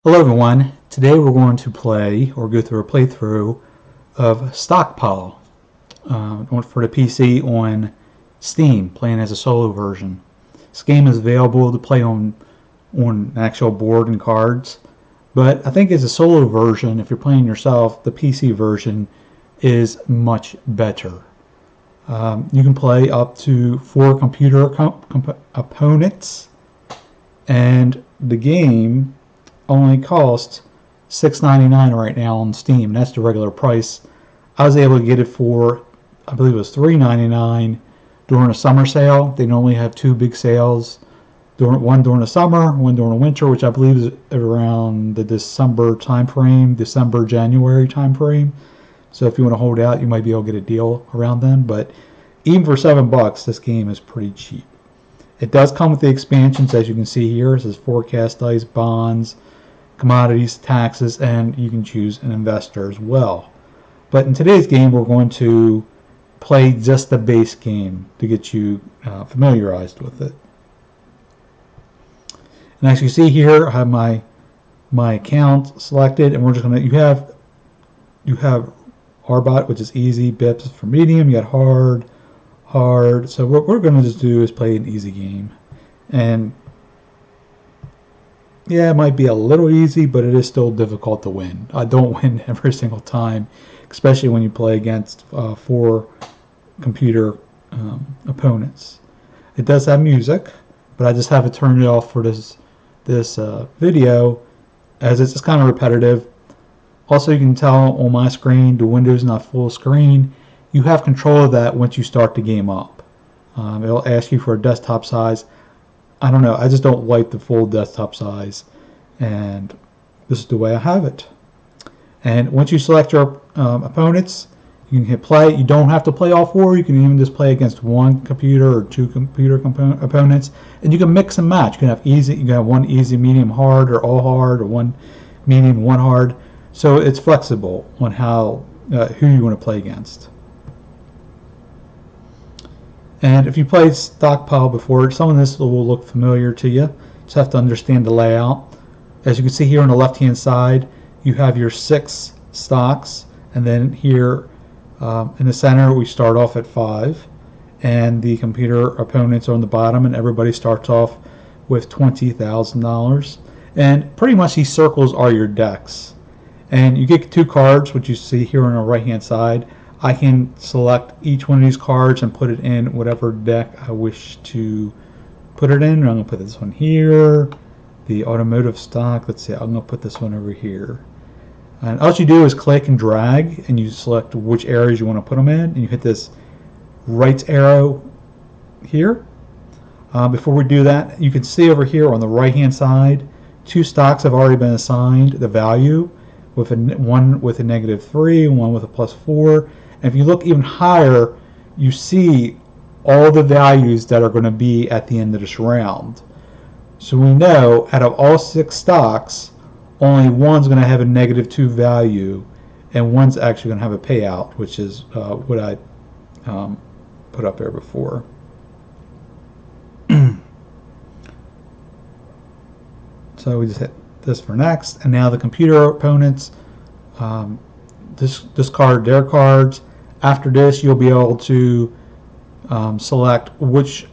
Hello everyone, today we're going to play or go through a playthrough of StockPile for the PC on Steam, playing as a solo version. This game is available to play on an actual board and cards, but I think as a solo version, if you're playing yourself, the PC version is much better. You can play up to 4 computer opponents, and the game only costs $6.99 right now on Steam. That's the regular price. I was able to get it for, I believe it was $3.99 during a summer sale. They normally have 2 big sales, one during the summer, one during the winter, which I believe is around the December time frame, December-January time frame. So if you want to hold out, you might be able to get a deal around then. But even for $7, this game is pretty cheap. It does come with the expansions, as you can see here. It says forecast dice, bonds, commodities, taxes, and you can choose an investor as well. But in today's game, we're going to play just the base game to get you familiarized with it. And as you see here, I have my account selected, and we're just gonna. You have Arbot, which is easy. Bips for medium. You got hard. So what we're gonna just do is play an easy game, and yeah, it might be a little easy, but it is still difficult to win. I don't win every single time, especially when you play against 4 computer opponents. It does have music, but I just have it turned off for this video, as it's just kind of repetitive. Also, you can tell on my screen the window's not full screen. You have control of that once you start the game up. It'll ask you for a desktop size. I don't know, I just don't like the full desktop size, and this is the way I have it. And once you select your opponents, you can hit play. You don't have to play all 4. You can even just play against 1 computer or 2 computer opponents, and you can mix and match. You can have easy, you can have 1 easy, medium, hard, or all hard, or 1 medium, 1 hard. So it's flexible on how who you want to play against. And if you played StockPile before, some of this will look familiar to you. Just have to understand the layout. As you can see here on the left-hand side, you have your 6 stocks, and then here in the center we start off at 5, and the computer opponents are on the bottom, and everybody starts off with $20,000. And pretty much these circles are your decks. And you get 2 cards, which you see here on the right-hand side. I can select each one of these cards and put it in whatever deck I wish to put it in. I'm going to put this one here, the automotive stock. Let's see, I'm going to put this one over here. And all you do is click and drag, and you select which areas you want to put them in, and you hit this right arrow here. Before we do that, you can see over here on the right-hand side, 2 stocks have already been assigned the value, with one with a -3 and one with a +4. And if you look even higher, you see all the values that are going to be at the end of this round. So we know out of all 6 stocks, only one's going to have a -2 value, and one's actually going to have a payout, which is what I put up there before. So we just hit this for next, and now the computer opponents discard their cards. After this, you'll be able to select which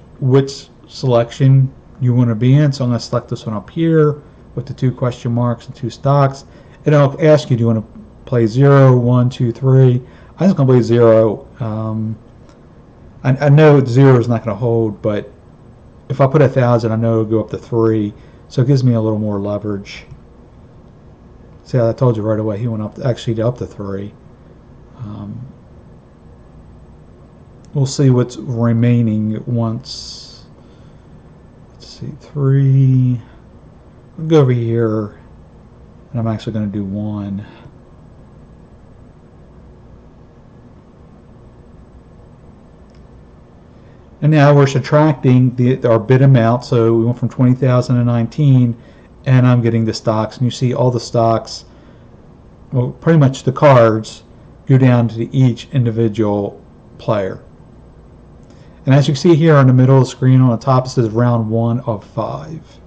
selection you want to be in. So I'm going to select this one up here with the 2 question marks and 2 stocks, and it'll ask you, do you want to play 0, 1, 2, 3? I'm just going to play 0. I know 0 is not going to hold, but if I put 1,000, I know it'll go up to 3, so it gives me a little more leverage. See, I told you right away he went up to 3. We'll see what's remaining once. Let's see, 3. I'll go over here, and I'm actually going to do 1. And now we're subtracting our bid amount, so we went from 20,000 to 19, and I'm getting the stocks, and you see all the stocks, well, pretty much the cards go down to each individual player. And as you can see here in the middle of the screen on the top, it says round 1 of 5.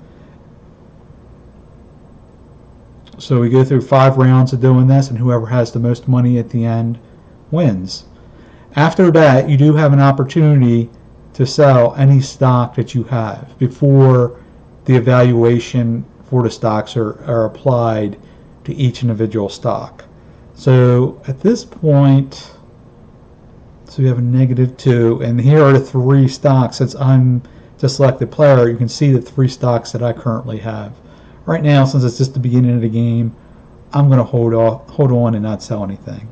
So we go through 5 rounds of doing this, and whoever has the most money at the end wins. After that, you do have an opportunity to sell any stock that you have before the evaluation for the stocks are applied to each individual stock. So at this point, so we have a -2, and here are the 3 stocks. Since I'm the selected player, you can see the 3 stocks that I currently have. Right now, since it's just the beginning of the game, I'm going to hold on and not sell anything.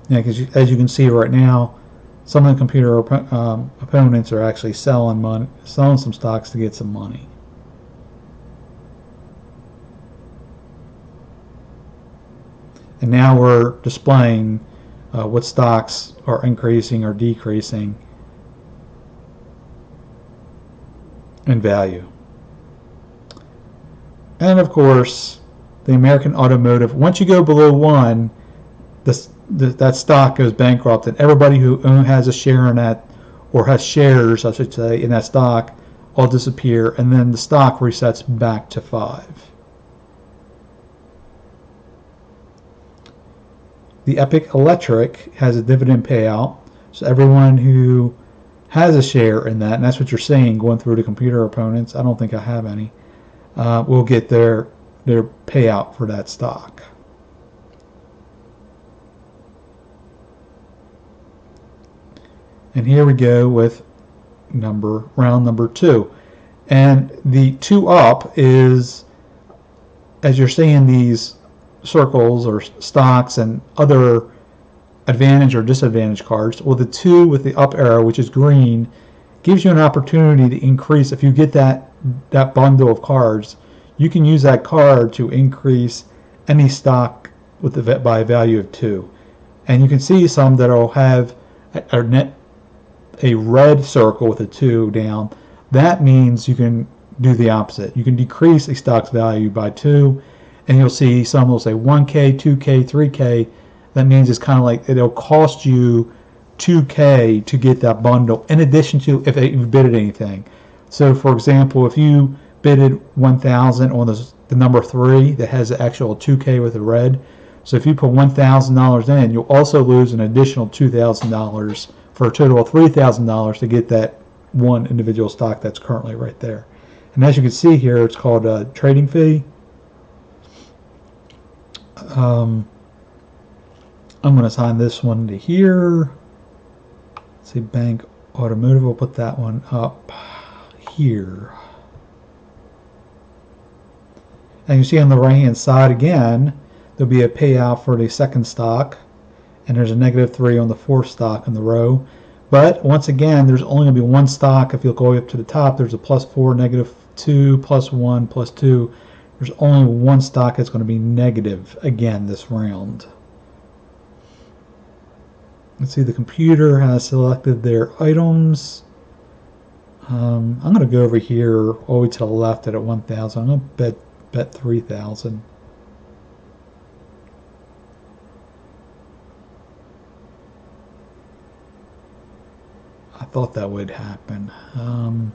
Yeah, because as you can see right now, some of the computer opponents are actually selling some stocks to get some money. And now we're displaying what stocks are increasing or decreasing in value. And of course, the American Automotive, once you go below 1, that stock goes bankrupt, and everybody who has a share in that, or has shares, I should say, in that stock, all disappear, and then the stock resets back to 5. The Epic Electric has a dividend payout, so everyone who has a share in that, and that's what you're seeing going through the computer opponents, I don't think I have any, will get their payout for that stock. And here we go with round number 2. And the 2 up is, as you're seeing these circles or stocks and other advantage or disadvantage cards, well, the 2 with the up arrow, which is green, gives you an opportunity to increase. If you get that bundle of cards, you can use that card to increase any stock with by a value of 2. And you can see some that will have a red circle with a 2 down. That means you can do the opposite. You can decrease a stock's value by 2, and you'll see some will say 1K, 2K, 3K. That means it's kind of like it'll cost you 2K to get that bundle, in addition to if you've bidded anything. So for example, if you bidded 1,000 on the number 3 that has the actual 2K with a red, so if you put $1,000 in, you'll also lose an additional $2,000 for a total of $3,000 to get that one individual stock that's currently right there. And as you can see here, it's called a trading fee. I'm going to assign this one to here. Let's see, Bank Automotive, we'll put that one up here. And you see on the right hand side again, there'll be a payout for the second stock, and there's a -3 on the 4th stock in the row. But once again, there's only going to be one stock. If you'll go up to the top, there's a +4, -2, +1, +2. There's only one stock that's going to be negative again this round. Let's see, the computer has selected their items. I'm going to go over here all the way to the left at 1,000. I'm going to bet 3,000. I thought that would happen. I'll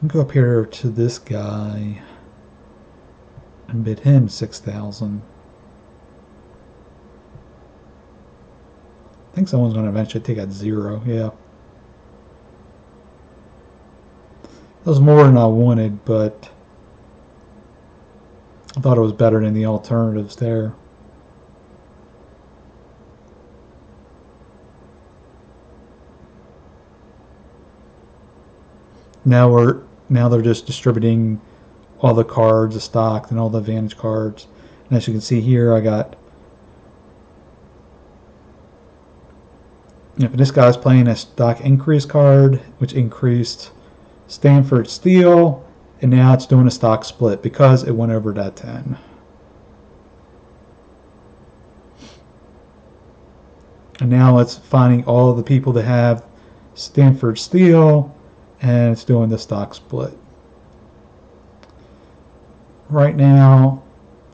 go up here to this guy and bid him 6,000. I think someone's going to eventually take out 0. Yeah. That was more than I wanted, but I thought it was better than the alternatives there. Now they're just distributing all the cards, the stock, and all the advantage cards. And as you can see here, I got, this guy's playing a stock increase card, which increased Stanford Steel, and now it's doing a stock split because it went over that 10. And now it's finding all the people that have Stanford Steel, and it's doing the stock split. Right now,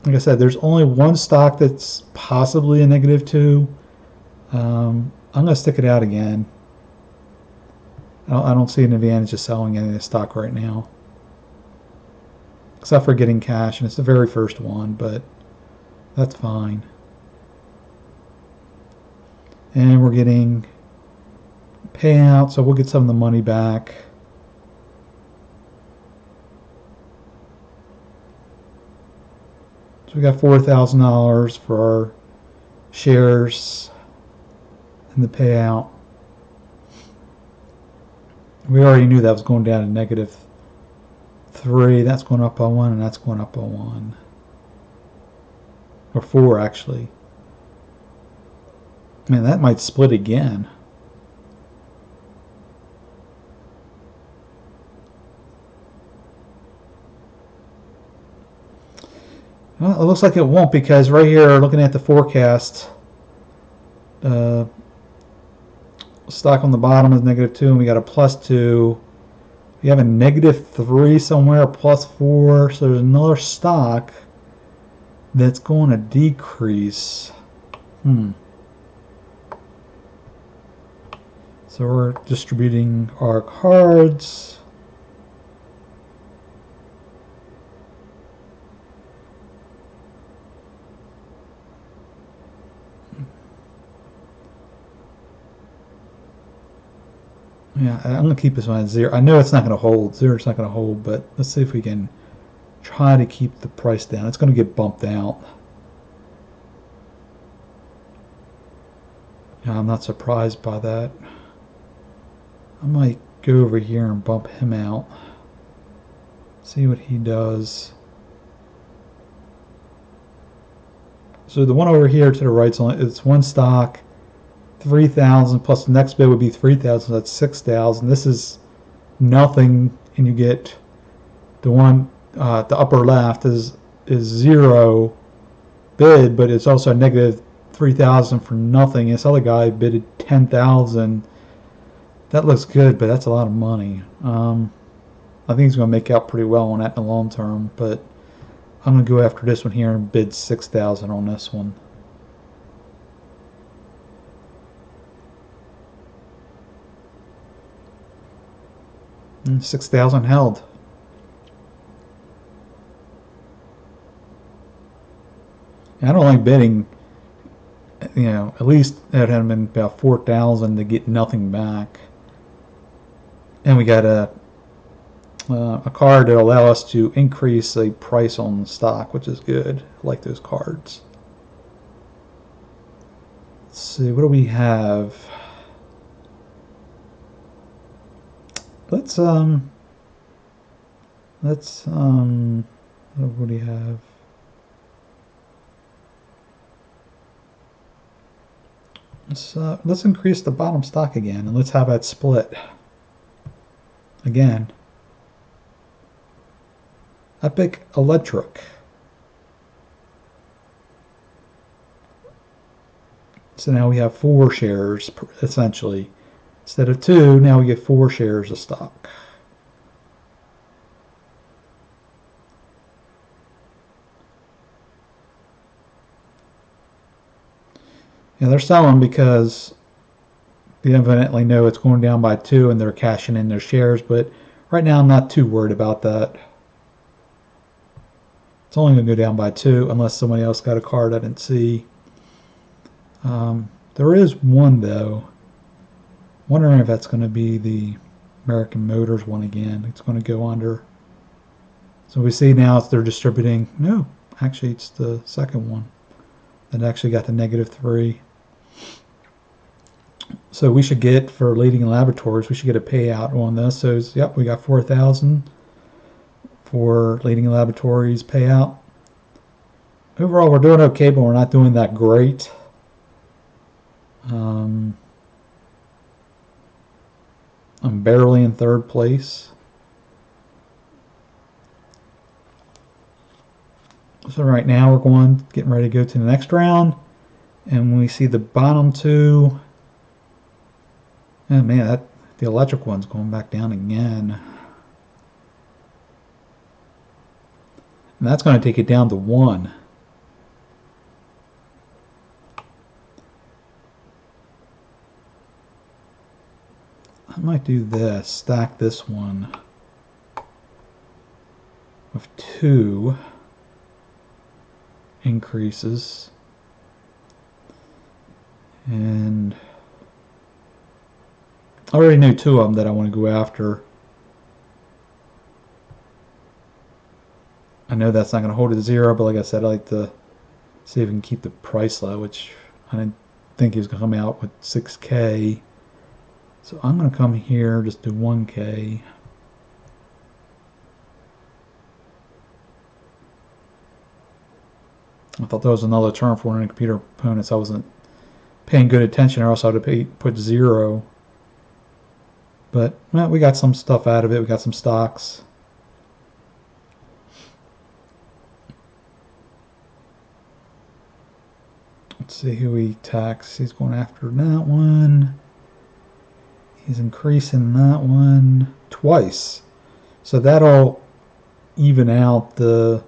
like I said, there's only one stock that's possibly a -2. I'm going to stick it out again. I don't see an advantage of selling any of this stock right now, except for getting cash, and it's the very first one, but that's fine. And we're getting payout, so we'll get some of the money back. So we got $4,000 for our shares and the payout. We already knew that was going down to -3. That's going up by 1, and that's going up by 1. Or 4, actually. Man, that might split again. Well, it looks like it won't, because right here, looking at the forecast, stock on the bottom is -2, and we got a +2. We have a -3 somewhere, a +4, so there's another stock that's going to decrease. So we're distributing our cards. Yeah, I'm going to keep this one at 0. I know it's not going to hold. 0 is not going to hold, but let's see if we can try to keep the price down. It's going to get bumped out. Yeah, I'm not surprised by that. I might go over here and bump him out. See what he does. So the one over here to the right, it's one stock. 3,000 plus the next bid would be 3,000. That's 6,000. This is nothing, and you get the one the upper left is 0 bid, but it's also a -3,000 for nothing. This other guy bidded 10,000. That looks good, but that's a lot of money. I think he's going to make out pretty well on that in the long term, but I'm going to go after this one here and bid 6,000 on this one. 6,000 held. I don't like bidding, at least it had been about 4,000 to get nothing back. And we got a card that allow us to increase the price on the stock, which is good. I like those cards. Let's see, what do we have? Let's what do we have? Let's increase the bottom stock again, and let's have that split again. Epic Electric. So now we have 4 shares essentially. Instead of 2, now we get 4 shares of stock. And they're selling because they evidently know it's going down by 2 and they're cashing in their shares, but right now I'm not too worried about that. It's only going to go down by 2 unless somebody else got a card I didn't see. There is one though. Wondering if that's going to be the American Motors one again. It's going to go under. So we see now they're distributing. No, actually it's the second one that actually got the -3. So we should get, for Leading Laboratories, we should get a payout on this. So yep, we got 4,000 for Leading Laboratories payout. Overall, we're doing okay, but we're not doing that great. I'm barely in 3rd place. So right now we're getting ready to go to the next round, and when we see the bottom 2, oh man, the electric one's going back down again, and that's going to take it down to 1. I might do this, stack this one with 2 increases, and I already knew 2 of them that I want to go after. I know that's not going to hold it to 0, but like I said, I like to see if we can keep the price low, which I didn't think he was going to come out with 6K. So I'm going to come here, just do 1K. I thought that was another term for one of the computer opponents. I wasn't paying good attention, or else I would have put 0. But well, we got some stuff out of it. We got some stocks. Let's see who he attacks. He's going after that one. He's increasing that one twice. So that'll even out the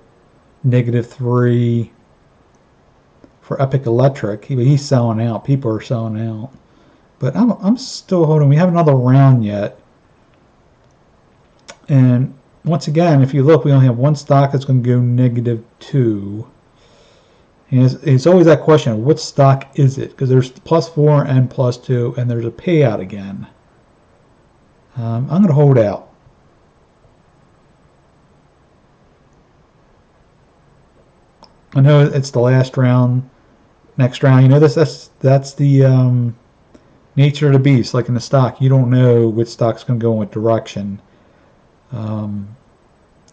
-3 for Epic Electric. He's selling out. People are selling out. But I'm still holding. We have another round yet. And once again, if you look, we only have one stock that's going to go -2. And it's always that question, what stock is it? Because there's +4 and +2, and there's a payout again. I'm going to hold out. I know it's the last round. Next round, you know, that's the nature of the beast. Like in the stock, you don't know which stock's going to go in what direction.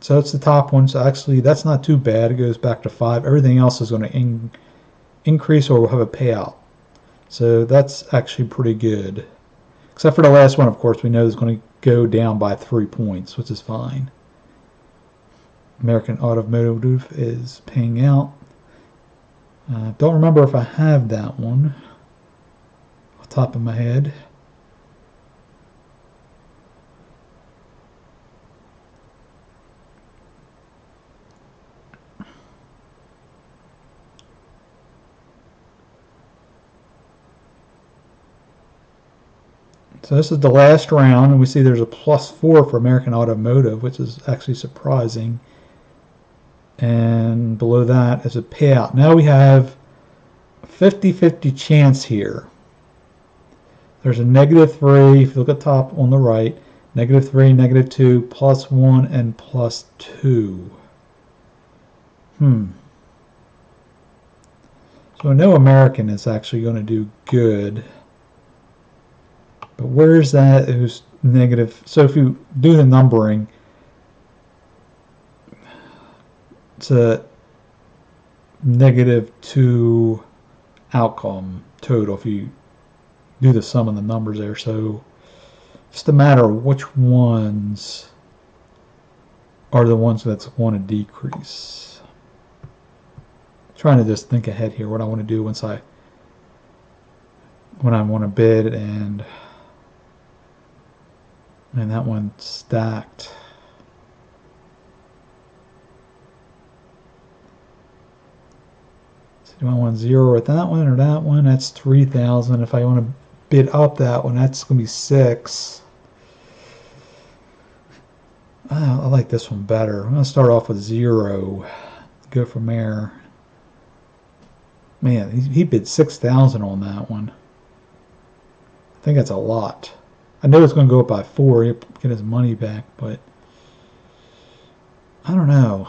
So it's the top one. So actually, that's not too bad. It goes back to 5. Everything else is going to increase or will have a payout. So that's actually pretty good. Except for the last one, of course, we know it's going to go down by 3 points, which is fine. American Automotive is paying out. Don't remember if I have that one off the top of my head. So this is the last round, and we see there's a +4 for American Automotive, which is actually surprising. And below that is a payout. Now we have a 50-50 chance here. There's a -3, if you look at the top on the right, -3, -2, +1, and +2. So I know American is actually going to do good. But where's that? It was negative. So if you do the numbering, it's a -2 outcome total if you do the sum of the numbers there. So it's just a matter of which ones are the ones that's going to decrease. I'm trying to just think ahead here what I want to do when I want to bid, and that one stacked. So do I want 0 with that one or that one? That's 3,000. If I want to bid up that one, that's going to be 6. I like this one better. I'm going to start off with 0. Go from there. Man, he bid 6,000 on that one. I think that's a lot. I know it's going to go up by 4. He'll get his money back, but I don't know.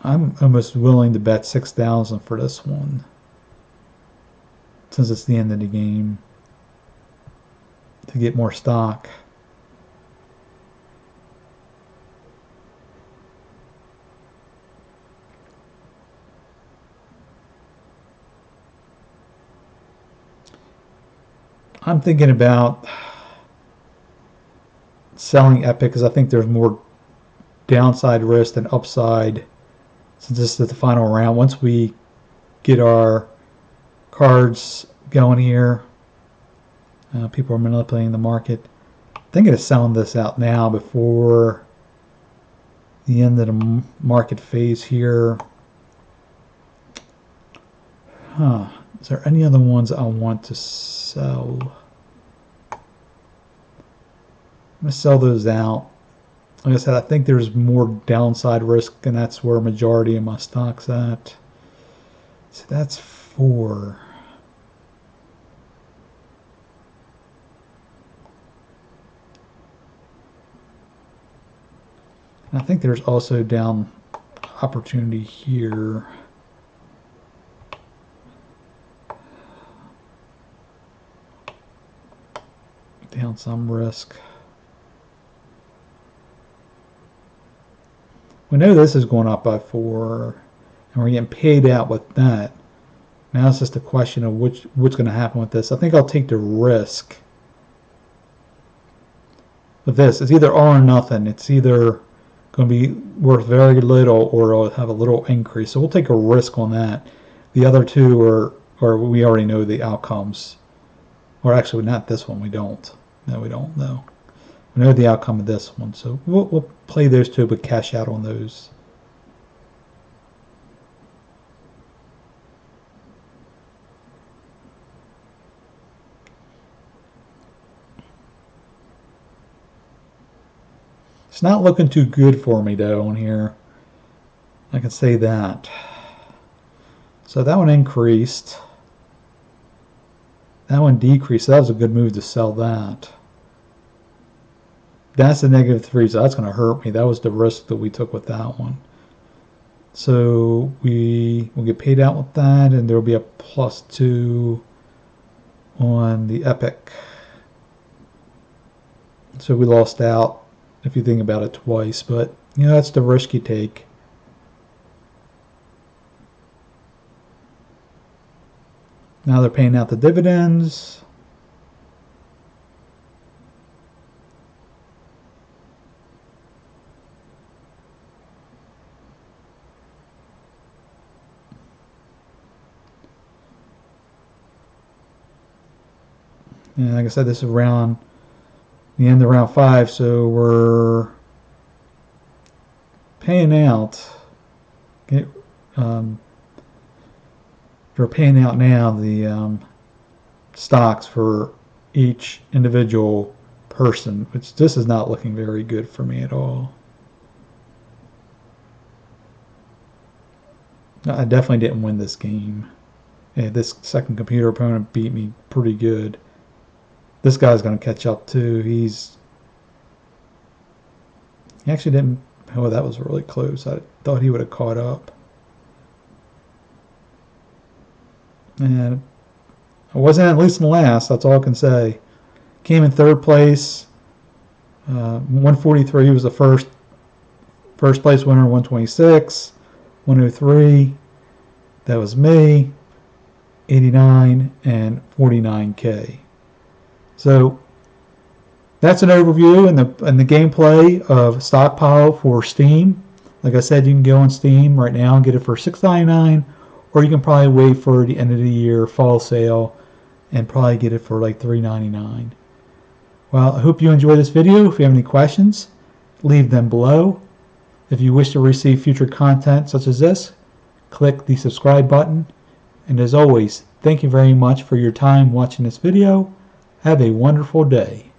I'm almost willing to bet 6,000 for this one, since it's the end of the game, to get more stock. I'm thinking about selling Epic because I think there's more downside risk than upside, since this is the final round. Once we get our cards going here, people are manipulating the market. I'm thinking of selling this out now before the end of the market phase here. Is there any other ones I want to sell? I'm going to sell those out. Like I said, I think there's more downside risk, and that's where a majority of my stock's at. So that's 4. And I think there's also down opportunity here. Down some risk. We know this is going up by 4, and we're getting paid out with that. Now it's just a question of what's going to happen with this. I think I'll take the risk with this. It's either all or nothing. It's either going to be worth very little or it'll have a little increase. So we'll take a risk on that. The other two are we already know the outcomes. Or actually, not this one. We don't. No, we don't. No. We know the outcome of this one. So we'll play those two, but cash out on those. It's not looking too good for me though on here. I can say that. So that one increased. That one decreased. That was a good move to sell that. That's a -3, so that's going to hurt me. That was the risk that we took with that one. So we will get paid out with that, and there will be a +2 on the Epic. So we lost out if you think about it twice, but you know, that's the risk you take. Now they're paying out the dividends. And like I said, this is around the end of round 5, so we're paying out. They're paying out now the stocks for each individual person, which this is not looking very good for me at all. I definitely didn't win this game. This second computer opponent beat me pretty good. This guy's going to catch up too. He actually didn't. Oh, that was really close. I thought he would have caught up. And I wasn't at least in last. That's all I can say. Came in 3rd place. 143 was the first place winner. 126, 103. That was me. 89 and 49K. So that's an overview and the gameplay of StockPile for Steam. Like I said, you can go on Steam right now and get it for $6.99, or you can probably wait for the end of the year fall sale and probably get it for like $3.99. Well, I hope you enjoyed this video. If you have any questions, leave them below. If you wish to receive future content such as this, click the subscribe button. And as always, thank you very much for your time watching this video. Have a wonderful day.